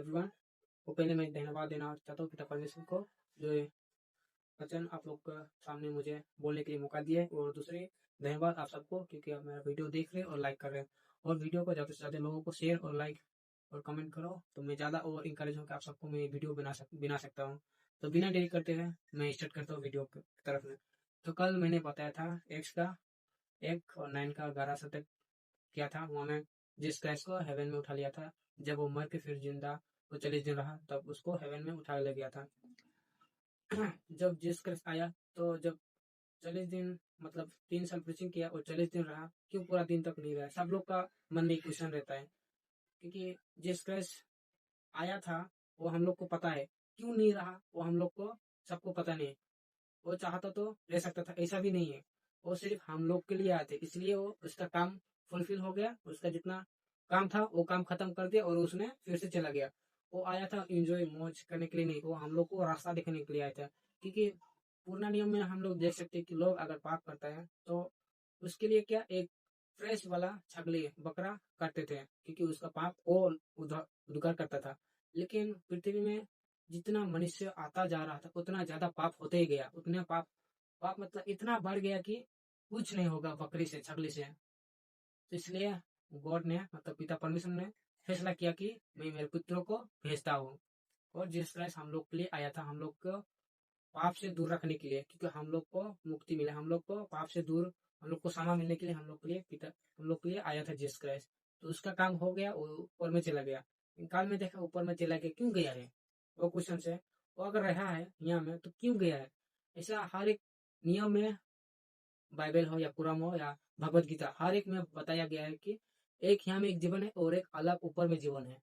Everyone. वो पहले मैं धन्यवाद देना चाहता हूँ पिता परमेश्वर को, जो ये वचन आप लोग का सामने मुझे बोलने के लिए मौका दिया है। और दूसरी धन्यवाद आप सबको, क्योंकि आप मेरा वीडियो देख रहे हैं और लाइक कर रहे हैं। और वीडियो को ज़्यादा से ज़्यादा लोगों को शेयर और लाइक और कमेंट करो, तो मैं ज़्यादा और इंकरेज हूँ कि आप सबको मैं वीडियो बना सकता हूँ। तो बिना देरी करते हुए मैं स्टार्ट करता हूँ वीडियो की तरफ में। तो कल मैंने बताया था एक्स का 1 और 9 का 11 शतक किया था। वहाँ में जिस क्राइस्ट को हेवन में उठा लिया था, जब वो मर के फिर जिंदा वो 40 दिन रहा, तब उसको हेवन में उठा लिया गया था। जब जिस क्राइस्ट आया, तो जब 40 दिन मतलब 3 साल प्रीचिंग किया और 40 दिन रहा, क्यों पूरा दिन तक नहीं रहा? सब लोग का मन में क्वेश्चन रहता है, क्योंकि जिस क्राइस्ट आया था वो हम लोग को पता है, क्यों नहीं रहा वो हम लोग को सबको पता नहीं है। वो चाहता तो रह सकता था, ऐसा भी नहीं है। वो सिर्फ हम लोग के लिए आए थे, इसलिए वो उसका काम फुलफिल हो गया। उसका जितना काम था वो काम खत्म कर दिया और उसने फिर से चला गया। वो आया था एंजॉय मौज करने के लिए नहीं, वो हम लोग को रास्ता दिखाने के लिए आया था। क्योंकि पुराना नियम में हम लोग देख सकते हैं कि लोग अगर पाप करता है तो उसके लिए क्या एक फ्रेश वाला छगली बकरा काटते थे, क्योंकि उसका पाप और उद्धार करता था। लेकिन पृथ्वी में जितना मनुष्य आता जा रहा था उतना ज्यादा पाप होते ही गया। उतना पाप पाप मतलब इतना बढ़ गया कि कुछ नहीं होगा बकरी से छगली से। तो इसलिए गॉड ने मतलब पिता परमेश्वर ने फैसला किया कि मैं मेरे पुत्रों को भेजता हूँ। और जीसस क्राइस्ट हम लोग के लिए आया था, हम लोग को पाप से दूर रखने के लिए, क्योंकि हम लोग को मुक्ति मिले, हम लोग को पाप से दूर, हम लोग को क्षमा मिलने के लिए हम लोग के लिए पिता हम लोग के लिए आया था जीसस क्राइस्ट। तो उसका काम हो गया, वो ऊपर में चला गया। काल में देखा ऊपर में चला गया, क्यों गया है? वो क्वेश्चन है। वो अगर रहा है यहाँ में तो क्यों गया है? ऐसा हर एक नियम में, बाइबल हो या कुरान हो या भगवत गीता, हर एक में बताया गया है कि एक यहाँ में एक जीवन है और एक अलग ऊपर में जीवन है।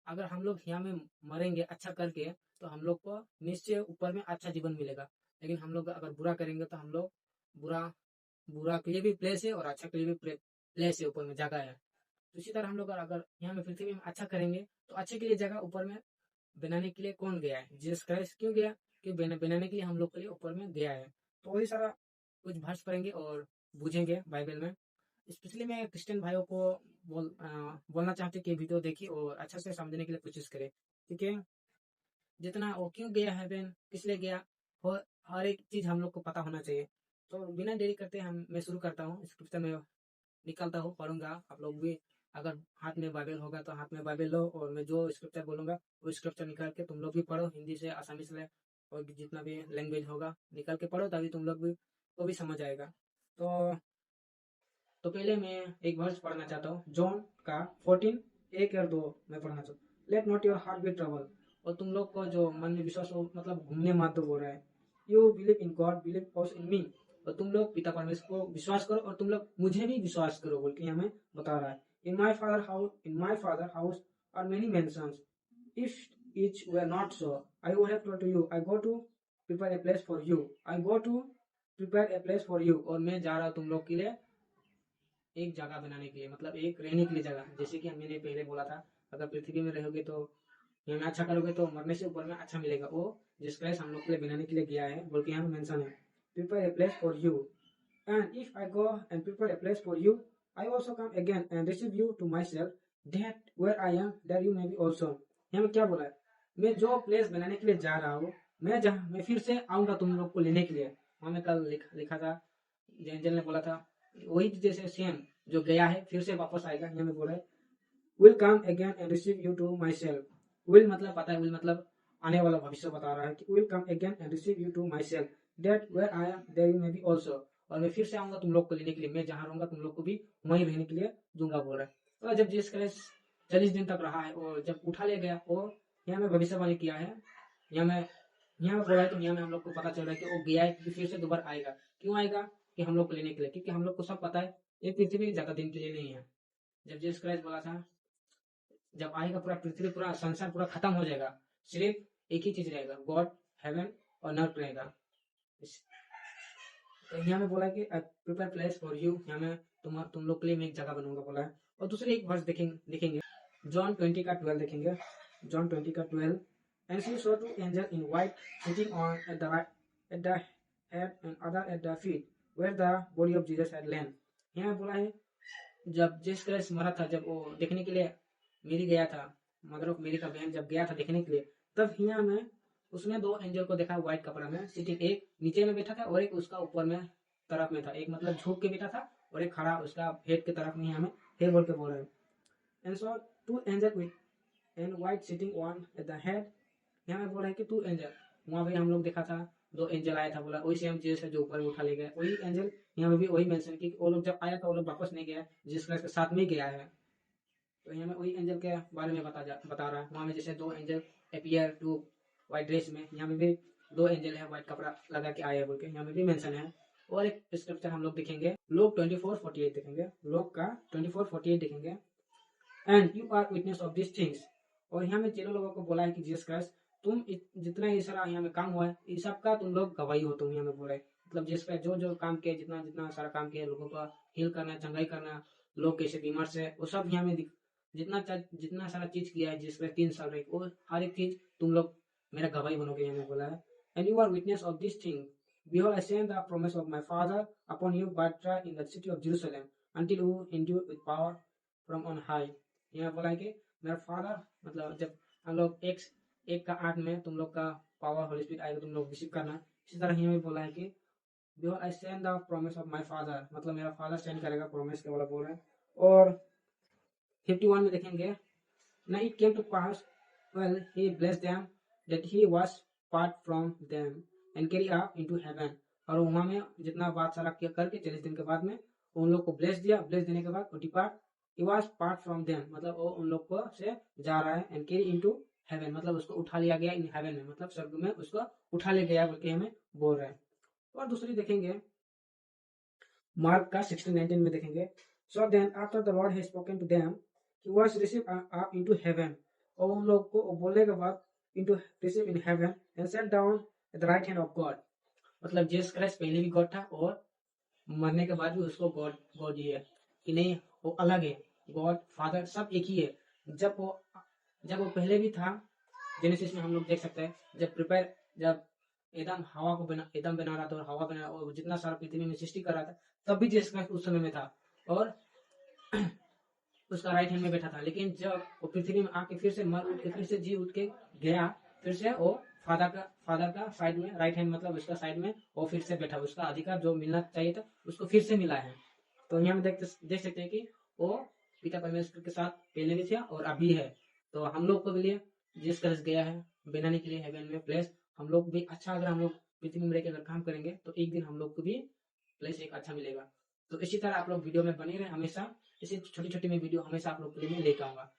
अगर हम लोग यहाँ में मरेंगे अच्छा करके, तो हम लोग को निश्चय ऊपर में अच्छा जीवन मिलेगा। लेकिन हम लोग अगर बुरा करेंगे तो हम लोग बुरा बुरा के लिए भी प्लेस है और अच्छा के लिए भी प्लेस है, ऊपर में जगह है। तो इसी तरह हम लोग अगर यहाँ में पृथ्वी में अच्छा करेंगे तो अच्छे के लिए जगह ऊपर में बनाने के लिए कौन गया है? जीसस क्राइस्ट क्यों गया? कि बनाने के लिए हम लोग के लिए ऊपर में गया है। तो वही सारा कुछ भाष पढ़ेंगे और बूझेंगे बाइबल में। स्पेशली मैं क्रिश्चियन भाइयों को बोलना चाहते कि वीडियो देखिए और अच्छा से समझने के लिए कोशिश करें, क्योंकि जितना वो क्यों गया हेवन, किस लिए गया, और हर एक चीज हम लोग को पता होना चाहिए। तो बिना देरी करते हम मैं शुरू करता हूँ। स्क्रिप्चर में निकालता हूँ, पढ़ूंगा। आप लोग भी अगर हाथ में बाइबल होगा तो हाथ में बाइबल लो, और मैं जो स्क्रिप्चर बोलूंगा वो स्क्रिप्चर निकाल के तुम लोग भी पढ़ो, हिंदी से आसामी से और जितना भी लैंग्वेज होगा निकाल के पढ़ो, तभी तुम लोग भी को भी समझ आएगा। तो पहले मैं एक वर्स पढ़ना चाहता हूँ, जॉन का 14 1 और 2 मैं पढ़ना चाहता हूँ। Let not your heart be trouble. और तुम लोग को जो मन में विश्वास हो, मतलब घूमने मत दो बोल रहा है। You believe in God, believe also in me. और तुम लोग पिता परमेश्वर को विश्वास करो और तुम लोग मुझे भी विश्वास करो, बोल के हमें बता रहा है। In my father house are many mansions. If it were not so, I would have told you, I go to prepare a place for you. I go to prepare a place for you. और मैं जा रहा हूँ तुम लोग के लिए एक जगह बनाने के लिए, मतलब एक रहने के लिए जगह। जैसे कि मैंने पहले बोला था, अगर पृथ्वी में रहोगे तो यहाँ में अच्छा करोगे तो मरने से ऊपर में अच्छा मिलेगा। वो जिस क्राइस्ट हम लोग के लिए बनाने के लिए गया है, बोल के यहाँ में मेंशन है, prepare a place for you. And if I go and prepare a place for you, I also come again and receive you to my self, that where I am there you may be also. यहाँ में क्या बोला है? मैं जो place बनाने के लिए जा रहा हूँ, मैं फिर से आऊंगा तुम लोग को लेने के लिए। वहाँ में कल लिखा था, एंजल ने बोला था, वही जैसे सेम जो गया है फिर से वापस आएगा। यहाँ में बोला है, will come again and receive you to my self. Will मतलब पता है, विल मतलब आने वाला भविष्य बता रहा है कि will come again and receive you to my self, that where I am there you may be also. और मैं फिर से आऊंगा तुम लोग को लेने के लिए, मैं जहाँ रहूंगा तुम लोग को भी वहीं रहने के लिए दूंगा, बोल रहा है। तो जब जिस क्राइस्ट 40 दिन तक रहा है और जब उठा ले गया, और यहाँ में भविष्यवाणी किया है, यहाँ में बोला है, तो यहाँ में हम लोग को पता चल रहा है कि वो गया है, कि फिर से दोबारा आएगा। क्यों आएगा? कि हम लोग को लेने के लिए, क्योंकि हम लोग को सब पता है ये पृथ्वी ज्यादा दिन के लिए नहीं है। जब जीसस क्राइस्ट बोला था, जब आएगा पूरा पृथ्वी, पूरा संसार पूरा खत्म हो जाएगा, सिर्फ एक ही चीज रहेगा, गॉड, हेवन और नर्क रहेगा। तो यहाँ में बोला कि प्रिपेयर प्लेस फॉर यू, यहाँ में तुम लोग के लिए मैं एक जगह बनूंगा बोला है। और दूसरे एक वर्ष देखेंगे, जॉन 20 का 12 देखेंगे। जॉन 20 का 12, and she saw 2 angel in white sitting on at the head and other at the feet where the body of Jesus had lain. यहाँ में बोला है, जब जीसस क्राइस्ट मरा था, जब वो देखने के लिए मेरी गया था, मदर ऑफ मेरी का बहन जब गया था देखने के लिए, तब यहाँ में उसने दो एंजल को देखा व्हाइट कपड़ा में सिटिंग, एक नीचे में बैठा था और एक उसका ऊपर में तरफ में था, एक मतलब झुक के बैठा था और एक खड़ा उसका हेड के तरफ में हमें हे बोल के बोल रहे हैं। And so two angel with and white sitting one at the head, यहाँ में बोल रहे हैं कि टू एंजल, वहां पे हम लोग देखा था दो एंजल आया था, बोला वही सेम जीसस है जो ऊपर उठा ले गया, वही एंजल यहाँ में भी वही मेंशन कि वो लोग जब आया था वो लोग वापस नहीं गया, जीसस क्राइस्ट के साथ में गया है। तो यहाँ में वही एंजल के बारे में बता रहा है। वहां में जैसे दो angel appear to white dress में, यहाँ में भी दो एंजल है व्हाइट कपड़ा लगा के आए बोल के यहाँ में भी मेंशन है। और एक स्क्रिप्चर हम लोग देखेंगे लोग 24:48 देखेंगे, लोग का 24:48 देखेंगे। And you are witness of this things, और यहाँ में चेलो लोगों को बोला है कि जीसस क्राइस्ट तुम जितना ये सारा यहाँ में काम हुआ है ये सब का तुम लोग गवाही हो, तुम यहाँ में बोल रहे मतलब जीसस क्राइस्ट जो जो काम किया, जितना जितना सारा काम किया, लोगों का हील करना, चंगाई करना, लोग कैसे बीमार से, वो सब यहाँ में जितना सारा चीज किया है जीसस क्राइस्ट 3 साल रहे, वो हर एक चीज तुम लोग मेरा गवाही बनोगे, यहाँ में बोला है। And you are witness of this thing, behold I send the promise of my father upon you, but in the city of Jerusalem until you endure with power from on high। यहाँ बोला है कि मेरा father मतलब जब हम लोग एक का 8 में तुम लोग का पावर होली स्पिरिट आएगा, तुम लोग रिसीव करना। इसी तरह यहाँ भी बोला है कि behold I send the promise of my father, मतलब मेरा फादर सेंड करेगा प्रॉमिस के वाला बोल रहे हैं। और 51 में देखेंगे now it came to pass well he blessed them that he was part from them and carry up into heaven, और वहां में जितना बात सारा किया करके 40 दिन के बाद में उन लोग को ब्लेस दिया, ब्लेस देने के बाद वो depart, he was part from them मतलब वो उन लोग को से जा रहा है, and carry into heaven मतलब उसको उठा लिया गया इन हेवन में, मतलब स्वर्ग में उसको उठा ले गया बोल के हमें बोल रहे हैं। और दूसरी देखेंगे मार्क का 16:19 में देखेंगे so then after the Lord had spoken to them he was received up into heaven, और उन लोग को बोलने के बाद into receive in heaven and sat down at the right hand of God, मतलब जीसस क्राइस्ट पहले भी गॉड था और मरने के बाद भी उसको गॉड गॉड ही है कि नहीं, वो अलग है, गॉड फादर सब एक ही है। जब वो पहले भी था, जेनेसिस में हम लोग देख सकते हैं जब एदम बना रहा था और हवा बना और जितना सारा पृथ्वी में सृष्टि कर रहा था, तब भी जीसस क्राइस्ट उस समय में था और उसका राइट हैंड में बैठा था। लेकिन जब वो पृथ्वी में आके फिर से मर उठ के फिर से जी उठ के गया, फिर से वो फादर का साइड में राइट हैंड मतलब उसका साइड में वो फिर से बैठा, उसका अधिकार जो मिलना चाहिए था उसको फिर से मिला है। तो यहाँ में देख सकते हैं कि वो पिता परमेश्वर के साथ पहले भी था और अभी है। तो हम लोग को लिए जिस तरह गया है बनाने के लिए हेवन में प्लेस, हम लोग भी अच्छा, अगर हम लोग पृथ्वी में रहकर अगर काम करेंगे तो एक दिन हम लोग को भी प्लेस एक अच्छा मिलेगा। तो इसी तरह आप लोग वीडियो में बने रहे हमेशा, इसी छोटी छोटी में वीडियो हमेशा आप लोग के लिए मैं लेकर आऊंगा।